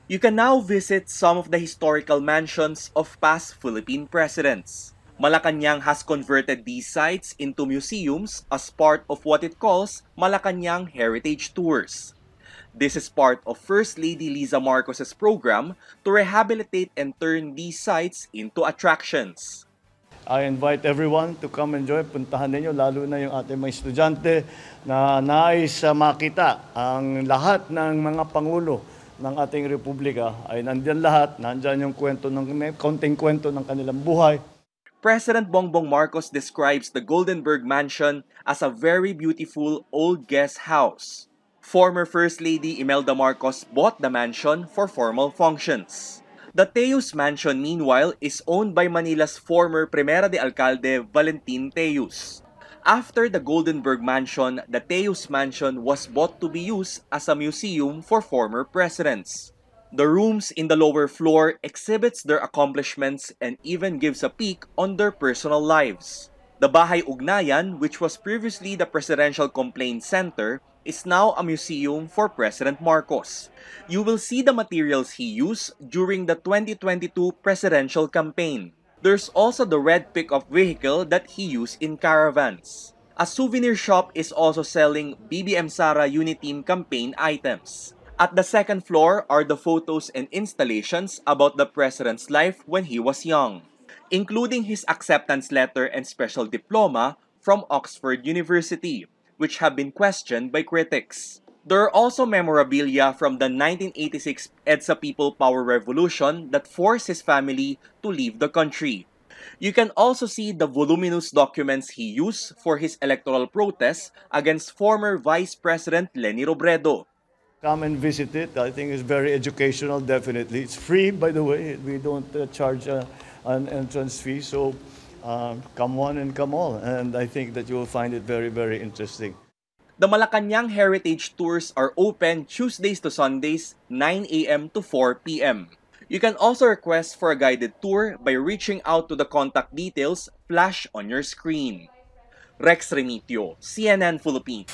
You can now visit some of the historical mansions of past Philippine presidents. Malacanang has converted these sites into museums as part of what it calls Malacanang Heritage Tours. This is part of First Lady Liza Marcos's program to rehabilitate and turn these sites into attractions. I invite everyone to come enjoy. Puntahan ninyo, lalo na yung ating mga estudyante na nais makita ang lahat ng mga pangulo ng ating republika. Ay nandiyan lahat, nandiyan yung konting kwento ng kanilang buhay. President Bongbong Marcos describes the Goldenberg Mansion as a very beautiful old guest house. Former First Lady Imelda Marcos bought the mansion for formal functions. The Teus Mansion, meanwhile, is owned by Manila's former Primera de Alcalde Valentin Teus. After the Goldenberg Mansion, the Teus Mansion was bought to be used as a museum for former presidents. The rooms in the lower floor exhibits their accomplishments and even gives a peek on their personal lives. The Bahay Ugnayan, which was previously the Presidential Complaint Center, is now a museum for President Marcos. You will see the materials he used during the 2022 presidential campaign. There's also the red pickup vehicle that he used in caravans. A souvenir shop is also selling BBM Sara Uniteam campaign items. At the second floor are the photos and installations about the president's life when he was young, including his acceptance letter and special diploma from Oxford University, which have been questioned by critics. There are also memorabilia from the 1986 EDSA People Power Revolution that forced his family to leave the country. You can also see the voluminous documents he used for his electoral protests against former Vice President Leni Robredo. Come and visit it. I think it's very educational, definitely. It's free, by the way. We don't charge an entrance fee, so come on and come all. And I think that you will find it very, very interesting. The Malacanang Heritage Tours are open Tuesdays to Sundays, 9 a.m. to 4 p.m. You can also request for a guided tour by reaching out to the contact details flashed on your screen. Rex Remitio, CNN Philippines.